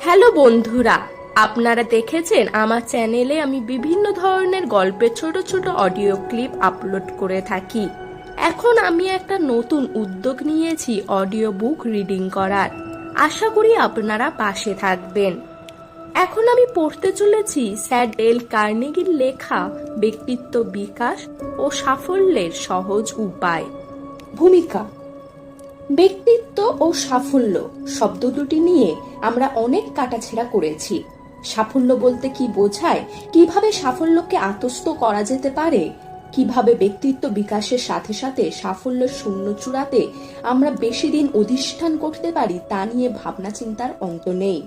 Hello বন্ধুরা, আপনারা দেখেছেন আমার চ্যানেলে আমি বিভিন্ন ধরনের গল্পের ছোট ছোট অডিও ক্লিপ আপলোড করে থাকি। এখন আমি একটা নতুন উদ্যোগ নিয়েছি অডিও বুক রিডিং করার। আশা করি আপনারা পাশে থাকবেন। এখন আমি পড়তে চলেছি স্যার ডেল কার্নেগির লেখা ব্যক্তিত্ব বিকাশ ও সাফল্যের সহজ উপায়। ভূমিকা। ব্যক্তিত্ব ও সাফল্য শব্দ দুটি নিয়ে আমরা অনেক কাটাছেঁড়া করেছি। সাফল্য বলতে কি বোঝায়, কিভাবে সাফল্যকে আত্মস্থ করা যেতে পারে, কিভাবে ব্যক্তিত্ব বিকাশের সাথে সাথে সাফল্যের শূন্য চূড়াতে আমরা বেশি দিন অধিষ্ঠান করতে পারি, তা নিয়ে ভাবনা চিন্তার অন্ত নেই।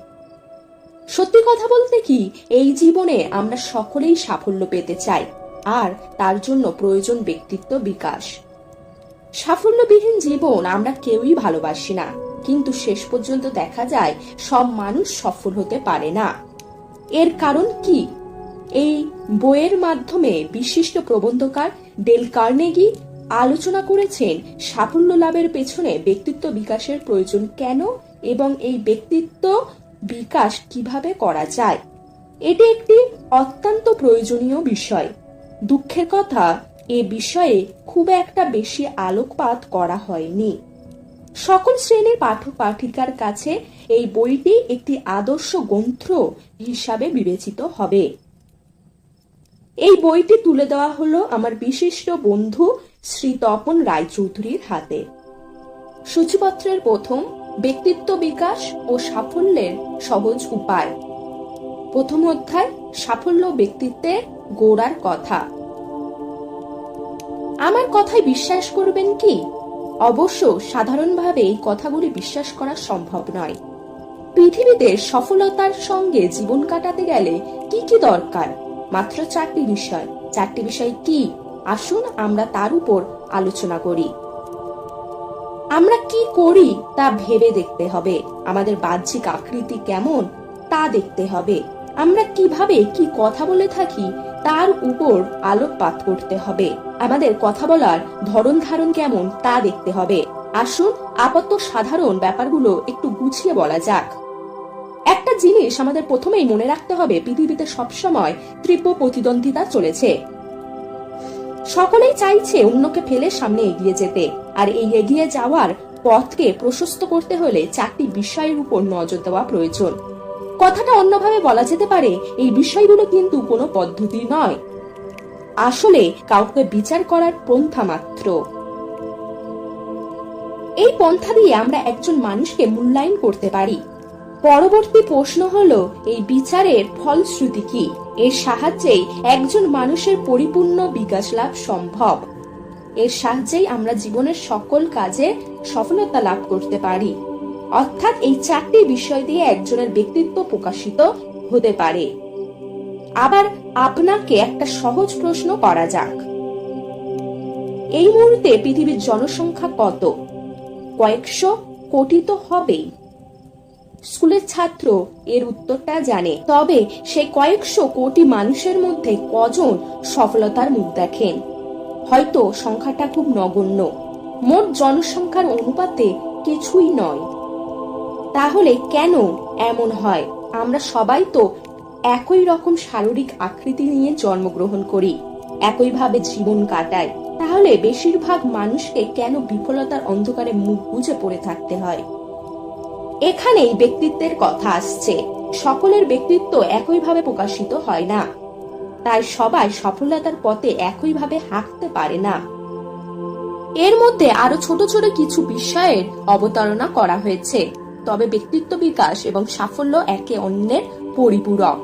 সত্যি কথা বলতে কি, এই জীবনে আমরা সকলেই সাফল্য পেতে চাই, আর তার জন্য প্রয়োজন ব্যক্তিত্ব বিকাশ। সাফল্যবিহীন জীবন আমরা কেউই ভালোবাসি না, কিন্তু শেষ পর্যন্ত দেখা যায় সব মানুষ সফল হতে পারে না। এর কারণ কি? এই বইয়ের মাধ্যমে বিশিষ্ট প্রবন্ধকার ডেল কার্নেগি আলোচনা করেছেন সাফল্য লাভের পেছনে ব্যক্তিত্ব বিকাশের প্রয়োজন কেন এবং এই ব্যক্তিত্ব বিকাশ কিভাবে করা যায়। এটি একটি অত্যন্ত প্রয়োজনীয় বিষয়। দুঃখের কথা, এ বিষয়ে খুব একটা বেশি আলোকপাত করা হয়নি। সকল শ্রেণীর পাঠক পাঠিকার কাছে এই বইটি একটি আদর্শ গ্রন্থ হিসাবে বিবেচিত হবে। এই বইটি তুলে দেওয়া হলো আমার বিশিষ্ট বন্ধু শ্রী তপন রায়চৌধুরীর হাতে। সূচিপত্রের প্রথম, ব্যক্তিত্ব বিকাশ ও সাফল্যের সহজ উপায়। প্রথম অধ্যায়, সাফল্য ব্যক্তিত্বের গোড়ার কথা। আমার কথায় বিশ্বাস করবেন কি? অবশ্য সাধারণভাবে এই কথাগুলি বিশ্বাস করা সম্ভব নয়। পৃথিবীতে সফলতার সঙ্গে জীবন কাটাতে গেলে কি কি দরকার? মাত্র চারটি বিষয়। চারটি বিষয় কি? আসুন আমরা তার উপর আলোচনা করি। আমরা কি করি তা ভেবে দেখতে হবে। আমাদের বাহ্যিক আকৃতি কেমন তা দেখতে হবে। আমরা কিভাবে কি কথা বলে থাকি তার উপর আলোকপাত করতে হবে। আমাদের কথা বলার ধরন ধারণ কেমন তা দেখতে হবে। আসুন আপাতত সাধারণ ব্যাপারগুলো একটু গুছিয়ে বলা যাক। একটা জিনিস আমাদের প্রথমেই মনে রাখতে হবে, পৃথিবীতে সবসময় তীব্র প্রতিদ্বন্দ্বিতা চলেছে। সকলেই চাইছে অন্যকে ফেলে সামনে এগিয়ে যেতে, আর এই এগিয়ে যাওয়ার পথকে প্রশস্ত করতে হলে চারটি বিষয়ের উপর নজর দেওয়া প্রয়োজন। কথাটা অন্যভাবে বলা যেতে পারে, এই বিষয়গুলো কিন্তু কোনো পদ্ধতি নয়, আসলে কাউকে বিচার করার পন্থা মাত্র। এই পন্থা দিয়ে আমরা একজন মানুষকে মূল্যায়ন করতে পারি। পরবর্তী প্রশ্ন হলো, এই বিচারের ফলশ্রুতি কি? এর সাহায্যেই একজন মানুষের পরিপূর্ণ বিকাশ লাভ সম্ভব। এর সাহায্যেই আমরা জীবনের সকল কাজে সফলতা লাভ করতে পারি। অর্থাৎ এই চারটি বিষয় দিয়ে একজনের ব্যক্তিত্ব প্রকাশিত হতে পারে। আবার আপনাকে একটা সহজ প্রশ্ন করা যাক। এই মুহূর্তে পৃথিবীর জনসংখ্যা কত? কয়েকশো কোটি তো হবেই। স্কুলের ছাত্র এর উত্তরটা জানে, তবে সেই কয়েকশো কোটি মানুষের মধ্যে কজন সফলতার মুখ দেখেন? হয়তো সংখ্যাটা খুব নগণ্য, মোট জনসংখ্যার অনুপাতে কিছুই নয়। তাহলে কেন এমন হয়? আমরা সবাই তো একই রকম শারীরিক আকৃতি নিয়ে জন্মগ্রহণ করি, একইভাবে জীবন কাটাই। তাহলে বেশিরভাগ মানুষকে কেন বিফলতার অন্ধকারে মুখ বুজে পড়ে থাকতে হয়? এখানেই ব্যক্তিত্বের কথা আসছে। সকলের ব্যক্তিত্ব একইভাবে প্রকাশিত হয় না, তাই সবাই সফলতার পথে একইভাবে হাঁটতে পারে না। এর মধ্যে আরো ছোট ছোট কিছু বিষয়ের অবতারণা করা হয়েছে, তবে ব্যক্তিত্ব বিকাশ এবং সাফল্য একে অন্যের পরিপূরক।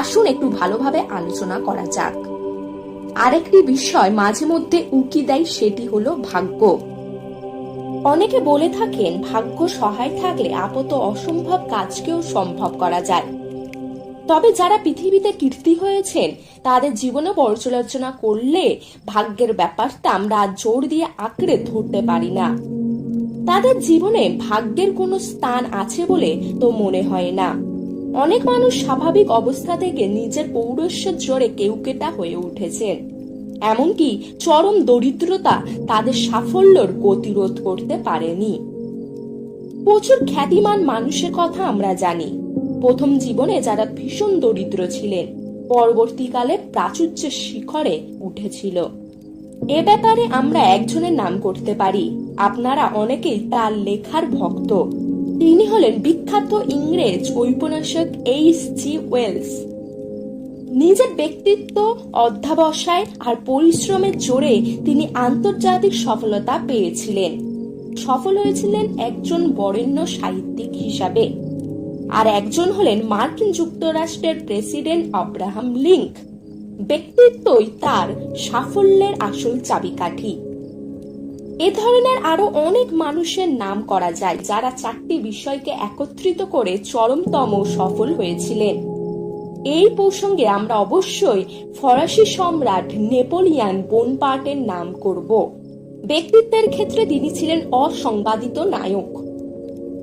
আসুন একটু ভালোভাবে আলোচনা করা যাক। আরেকটি বিষয় মাঝে মধ্যে উকি দেয়, সেটি হলো ভাগ্য। অনেকে বলে থাকেন, ভাগ্য সহায় থাকলে আপাতত অসম্ভব কাজকেও সম্ভব করা যায়। তবে যারা পৃথিবীতে কীর্তি হয়েছেন তাদের জীবনে পর্যালোচনা করলে ভাগ্যের ব্যাপারটা আমরা জোর দিয়ে আঁকড়ে ধরতে পারি না। তাদের জীবনে ভাগ্যের কোনো স্থান আছে বলে তো মনে হয় না। অনেক মানুষ স্বাভাবিক অবস্থা থেকে নিজের পৌরস্যের জোরে কেউকেটা হয়ে উঠেছেন। এমনকি চরম দরিদ্রতা তাদের সাফল্যের গতিরোধ করতে পারেনি। প্রচুর খ্যাতিমান মানুষের কথা আমরা জানি, প্রথম জীবনে যারা ভীষণ দরিদ্র ছিলেন, পরবর্তীকালে প্রাচুর্যের শিখরে উঠেছিল। এ ব্যাপারে আমরা একজনের নাম করতে পারি, আপনারা অনেকেই তার লেখার ভক্ত। তিনি হলেন বিখ্যাত ইংরেজ ঔপন্যাসিক H.G. ওয়েলস। নিজের ব্যক্তিত্ব, অধ্যবসায় আর পরিশ্রমের জোরে তিনি আন্তর্জাতিক সফলতা পেয়েছিলেন। সফল হয়েছিলেন একজন বরেণ্য সাহিত্যিক হিসাবে। আর একজন হলেন মার্কিন যুক্তরাষ্ট্রের প্রেসিডেন্ট আব্রাহাম লিঙ্কন। ব্যক্তিত্বই তার সাফল্যের আসল চাবিকাঠি। এ ধরনের আরো অনেক মানুষের নাম করা যায় যারা চারটি বিষয়কে একত্রিত করে চরমতম সফল হয়েছিলেন। এই প্রসঙ্গে আমরা অবশ্যই ফরাসি সম্রাট নেপোলিয়ন বোনপার্টের নাম করব। ব্যক্তিত্বের ক্ষেত্রে তিনি ছিলেন অসংবাদিত নায়ক।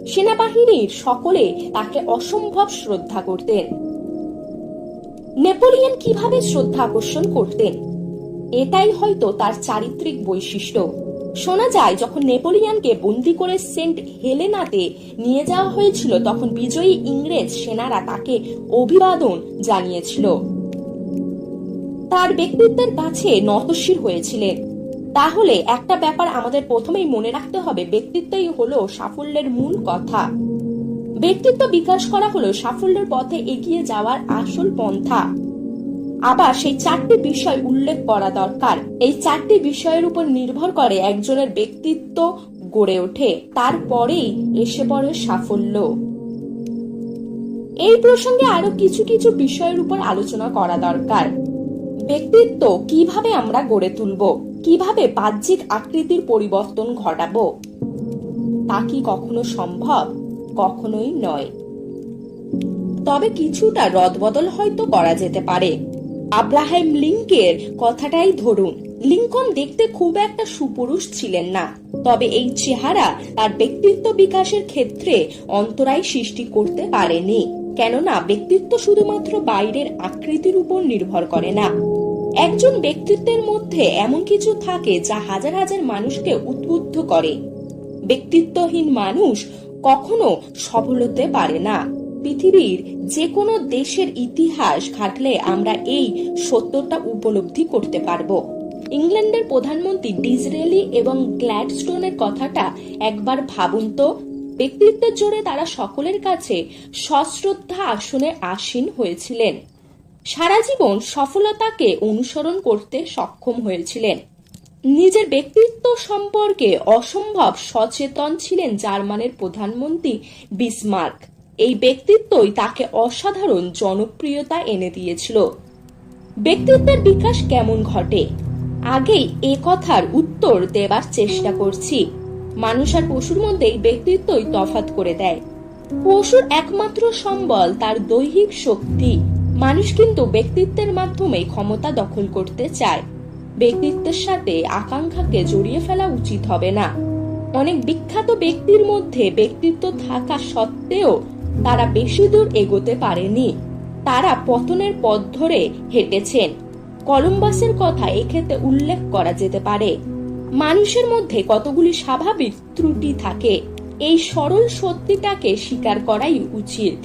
সেনাবাহিনীর সকলে তাকে অসম্ভব শ্রদ্ধা করতেন। নেপোলিয়ন কিভাবে শ্রদ্ধা আকর্ষণ করতেন? এটাই হয়তো তার চারিত্রিক বৈশিষ্ট্য। শোনা যায় যখন নেপোলিয়নকে বন্দী করে সেন্ট হেলেনাতে নিয়ে যাওয়া হয়েছিল, তখন বিজয়ী ইংরেজ সেনারা তাকে অভিবাদন জানিয়েছিল। তার ব্যক্তিত্বের কাছে নতশির হয়েছিলেন। তাহলে একটা ব্যাপার আমাদের প্রথমেই মনে রাখতে হবে, ব্যক্তিত্বই হলো সাফল্যের মূল কথা। ব্যক্তিত্ব বিকাশ করা হলো সাফল্যের পথে এগিয়ে যাওয়ার আসল পন্থা। আবার সেই চারটি বিষয় উল্লেখ করা দরকার। এই চারটি বিষয়ের উপর নির্ভর করে একজনের ব্যক্তিত্ব গড়ে ওঠে, তারপরেই এসে পড়ে সাফল্য। এই প্রসঙ্গে আরো কিছু কিছু বিষয়ের উপর আলোচনা করা দরকার। ব্যক্তিত্ব কিভাবে আমরা গড়ে তুলব, কিভাবে বাহ্যিক আকৃতির পরিবর্তন ঘটাবো, তা কি কখনো সম্ভব? কখনোই নয়। তবে কিছুটা রদবদল হয়তো করা যেতে পারে। আব্রাহাম লিঙ্কনের কথাটাই ধরুন। লিঙ্কন দেখতে খুব একটা সুপুরুষ ছিলেন না, তবে এই চেহারা তার ব্যক্তিত্ব বিকাশের ক্ষেত্রে অন্তরায় সৃষ্টি করতে পারেনি। কেননা ব্যক্তিত্ব শুধুমাত্র বাইরের আকৃতির উপর নির্ভর করে না। একজন ব্যক্তিত্বের মধ্যে এমন কিছু থাকে যা হাজার হাজার মানুষকে উদ্বুদ্ধ করে। ব্যক্তিত্বহীন মানুষ কখনো সফল হতে পারে না। পৃথিবীর যে কোনো দেশের ইতিহাস ঘাটলে আমরা এই সত্যটা উপলব্ধি করতে পারবো। ইংল্যান্ডের প্রধানমন্ত্রী ডিসরেলি এবং গ্ল্যাডস্টোনের কথাটা একবার ভাবুন তো। ব্যক্তিত্বের জোরে তারা সকলের কাছে সশ্রদ্ধা আসনে আসীন হয়েছিলেন। সারা জীবন সফলতাকে অনুসরণ করতে সক্ষম হয়েছিলেন। নিজের ব্যক্তিত্ব সম্পর্কে অসম্ভব সচেতন ছিলেন জার্মানির প্রধানমন্ত্রী বিসমার্ক। এই ব্যক্তিত্বই তাকে অসাধারণ জনপ্রিয়তা এনে দিয়েছিল। ব্যক্তিত্বের বিকাশ কেমন ঘটে? আগেই এ কথার উত্তর দেবার চেষ্টা করছি। মানুষ আর পশুর মধ্যে এই ব্যক্তিত্বই তফাৎ করে দেয়। পশুর একমাত্র সম্বল তার দৈহিক শক্তি। মানুষ কিন্তু ব্যক্তিত্বের মাধ্যমে ক্ষমতা দখল করতে চায়। ব্যক্তিত্বের সাথে আকাঙ্ক্ষাকে জড়িয়ে ফেলা উচিত হবে না। অনেক বিখ্যাত ব্যক্তির মধ্যে ব্যক্তিত্ব থাকা সত্ত্বেও তারা বেশি দূর এগোতে পারেনি। তারা পতনের পথ ধরে হেঁটেছেন। কলম্বাসের কথা এক্ষেত্রে উল্লেখ করা যেতে পারে। মানুষের মধ্যে কতগুলি স্বাভাবিক ত্রুটি থাকে, এই সরল সত্যিটাকে স্বীকার করাই উচিত।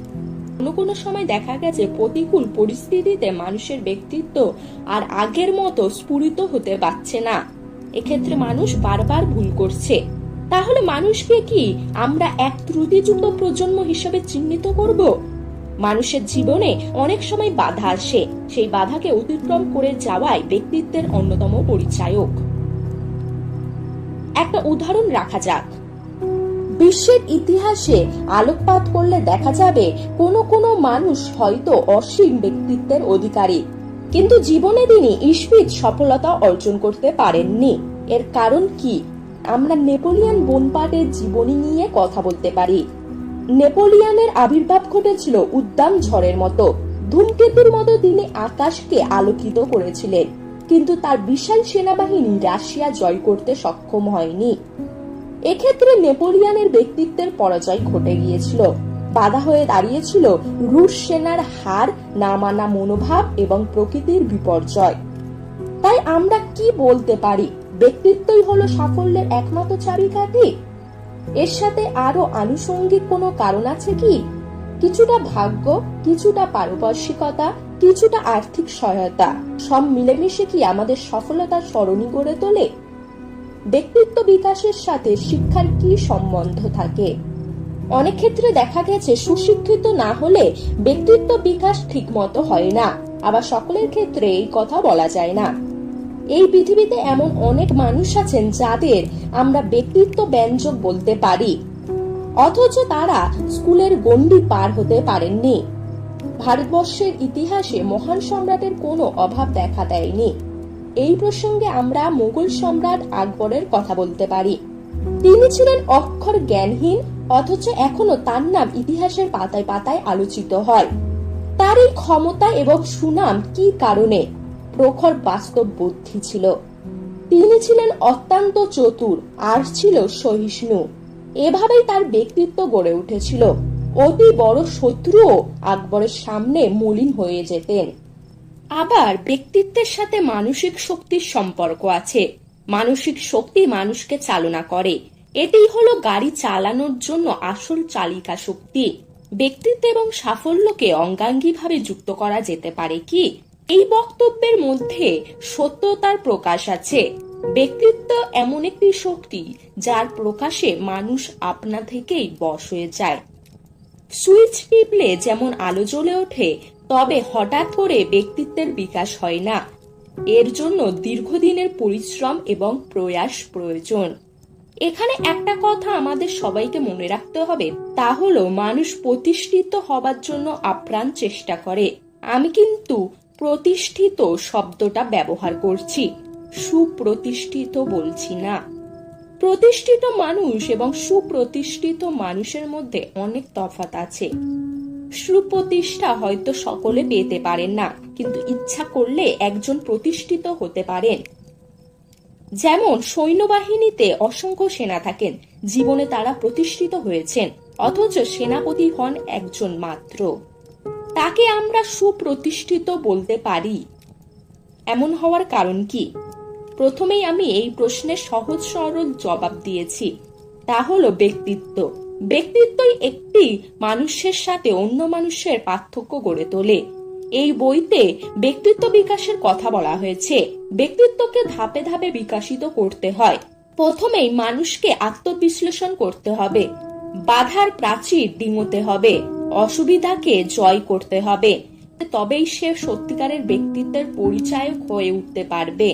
কোনো কোনো সময় দেখা গেছে প্রতিকূল পরিস্থিতিতে মানুষের ব্যক্তিত্ব আর আগের মতো স্ফুরিত হতে পারছে না। এক্ষেত্রে মানুষ বারবার ভুল করছে। তাহলে মানুষকে কি আমরা এক ত্রুটিযুক্ত প্রজন্ম হিসেবে চিহ্নিত করব? মানুষের জীবনে অনেক সময় বাধা আসে, সেই বাধাকে অতিক্রম করে যাওয়াই ব্যক্তিত্বের অন্যতম পরিচায়ক। একটা উদাহরণ রাখা যাক। বিশ্বের ইতিহাসে আলোকপাত করলে দেখা যাবে কোনো কোনো মানুষ হয়তো অসীম ব্যক্তিত্বের অধিকারী, কিন্তু জীবনে তিনি ঈপ্সিত সফলতা অর্জন করতে পারেননি। এর কারণ কি? আমরা নেপোলিয়ন বোনপার্টের জীবনী নিয়ে কথা বলতে পারি। নেপোলিয়নের আবির্ভাব ঘটেছিল উদ্দাম ঝড়ের মতো। ধূমকেতুর মতো তিনি আকাশকে আলোকিত করেছিলেন, কিন্তু তার বিশাল সেনাবাহিনী রাশিয়া জয় করতে সক্ষম হয়নি। এক্ষেত্রে নেপোলিয়নের ব্যক্তিত্বের পরাজয় ঘটে গিয়েছিল। বাধা হয়ে দাঁড়িয়েছিল রুশ সেনার হার না মানা মনোভাব এবং প্রকৃতির বিপর্যয়। তাই আমরা কি বলতে পারি? ব্যক্তিত্বই হলো সাফল্যের একমাত্র চাবিকাঠি। এর সাথে আরো আনুষঙ্গিক কোনো কারণ আছে কি? কিছুটা ভাগ্য, কিছুটা পারপার্শ্বিকতা, কিছুটা আর্থিক সহায়তা, সব মিলেমিশে কি আমাদের সফলতার সরণি গড়ে তোলে? ব্যক্তিত্ব বিকাশের সাথে শিক্ষার কি সম্বন্ধ থাকে? অনেক ক্ষেত্রে দেখা গেছে সুশিক্ষিত না হলে ব্যক্তিত্ব বিকাশ ঠিক মতো হয় না, আবার সকলের ক্ষেত্রে এই কথা বলা যায় না। এই পৃথিবীতে এমন অনেক মানুষ আছেন যাদের আমরা ব্যক্তিত্ব ব্যঞ্জক বলতে পারি, অথচ তারা স্কুলের গণ্ডি পার হতে পারেননি। ভারতবর্ষের ইতিহাসে মহান সম্রাটের কোনো অভাব দেখা দেয়নি। এই প্রসঙ্গে আমরা মুঘল সম্রাট আকবরের কথা বলতে পারি। তিনি ছিলেন অক্ষর জ্ঞানহীন, অথচ এখনো তার নাম ইতিহাসের পাতায় পাতায় আলোচিত হয়। তার এই ক্ষমতা এবং সুনাম কি কারণে? প্রখর বাস্তব বুদ্ধি ছিল। তিনি ছিলেন অত্যন্ত চতুর আর ছিল সহিষ্ণু। এভাবেই তার ব্যক্তিত্ব গড়ে উঠেছিল। অতি বড় শত্রুও আকবরের সামনে মলিন হয়ে যেতেন। আবার ব্যক্তিত্বের সাথে মানসিক শক্তির সম্পর্ক আছে। মানসিক শক্তি মানুষকে চালনা করে। এটাই হলো গাড়ি চালানোর জন্য আসল চালিকা শক্তি। ব্যক্তিত্ব এবং সাফল্যকে অঙ্গাঙ্গিভাবে যুক্ত করা যেতে পারে কি? এই বক্তব্যের মধ্যে সত্যতার প্রকাশ আছে। ব্যক্তিত্ব এমন একটি শক্তি যার প্রকাশে মানুষ আপনা থেকেই বশ হয়ে যায়। সুইচ টিপলে যেমন আলো জ্বলে ওঠে, তবে হঠাৎ করে ব্যক্তিত্বের বিকাশ হয় না। এর জন্য দীর্ঘদিনের পরিশ্রম এবং প্রয়াস প্রয়োজন। এখানে একটা কথা আমাদের সবাইকে মনে রাখতে হবে, তা হলো মানুষ প্রতিষ্ঠিত হবার জন্য আপ্রাণ চেষ্টা করে। আমি কিন্তু প্রতিষ্ঠিত শব্দটা ব্যবহার করছি, সুপ্রতিষ্ঠিত বলছি না। প্রতিষ্ঠিত মানুষ এবং সুপ্রতিষ্ঠিত মানুষের মধ্যে অনেক তফাৎ আছে। সুপ্রতিষ্ঠা হয়তো সকলে পেতে পারেন না, কিন্তু ইচ্ছা করলে একজন প্রতিষ্ঠিত হতে পারেন। যেমন সৈন্যবাহিনীতে অসংখ্য সেনা থাকেন, জীবনে তারা প্রতিষ্ঠিত হয়েছেন, অথচ সেনাপতি হন একজন মাত্র। তাকে আমরা সুপ্রতিষ্ঠিত বলতে পারি। এমন হওয়ার কারণ কি? প্রথমেই আমি এই প্রশ্নের সহজ সরল জবাব দিয়েছি, তা হলো ব্যক্তিত্ব। ব্যক্তিত্বই একটি মানুষের সাথে অন্য মানুষের পার্থক্য গড়ে তোলে। এই বইতে ব্যক্তিত্ব বিকাশের কথা বলা হয়েছে। ব্যক্তিত্বকে ধাপে ধাপে বিকশিত করতে হয়। প্রথমেই মানুষকে আত্মবিশ্লেষণ করতে হবে, বাধার প্রাচীর ডিঙোতে হবে, অসুবিধাকে জয় করতে হবে, তবেই সে সত্যিকারের ব্যক্তিত্বের পরিচায়ক হয়ে উঠতে পারবে।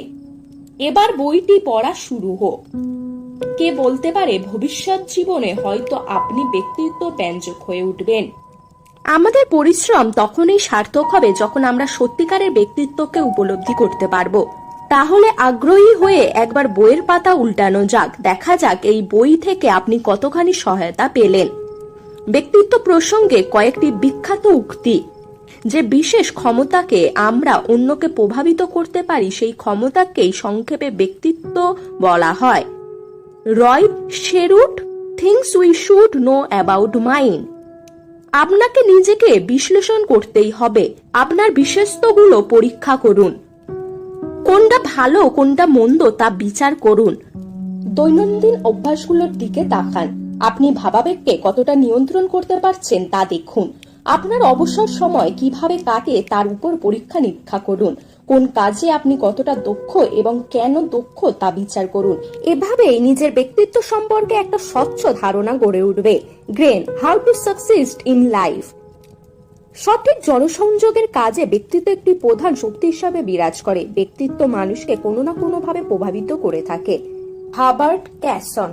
এবার বইটি পড়া শুরু হোক। কে বলতে পারে ভবিষ্যৎ জীবনে হয়তো আপনি ব্যক্তিত্ব ব্যঞ্জক হয়ে উঠবেন। আমাদের পরিশ্রম তখনই সার্থক হবে যখন আমরা সত্যিকারের ব্যক্তিত্বকে উপলব্ধি করতে পারবো। তাহলে আগ্রহী হয়ে একবার বইয়ের পাতা উল্টানো যাক, দেখা যাক এই বই থেকে আপনি কতখানি সহায়তা পেলেন। ব্যক্তিত্ব প্রসঙ্গে কয়েকটি বিখ্যাত উক্তি। যে বিশেষ ক্ষমতাকে আমরা অন্যকে প্রভাবিত করতে পারি, সেই ক্ষমতাকেই সংক্ষেপে ব্যক্তিত্ব বলা হয়। রয় শেরুট things we should know about mind. আপনাকে নিজেকে বিশ্লেষণ করতেই হবে। আপনার বিশেষত্বগুলো পরীক্ষা করুন। কোনটা ভালো কোনটা মন্দ তা বিচার করুন। দৈনন্দিন অভ্যাসগুলোর দিকে তাকান। আপনি ভাবাবেগকে কতটা নিয়ন্ত্রণ করতে পারছেন তা দেখুন। আপনার অবসর সময় কিভাবে কাটে তার উপর পরীক্ষা নিরীক্ষা করুন। কোন কাজে আপনি কতটা দক্ষ এবং কেন দক্ষ তা বিচার করুন। এভাবেই নিজের ব্যক্তিত্ব সম্পর্কে একটা স্বচ্ছ ধারণা গড়ে উঠবে। Grain, how to succeed in life. সঠিক জনসংযোগের কাজে ব্যক্তিত্ব একটি প্রধান শক্তি হিসাবে বিরাজ করে। ব্যক্তিত্ব মানুষকে কোনো না কোনো ভাবে প্রভাবিত করে থাকে। হাবার্ট ক্যাসন।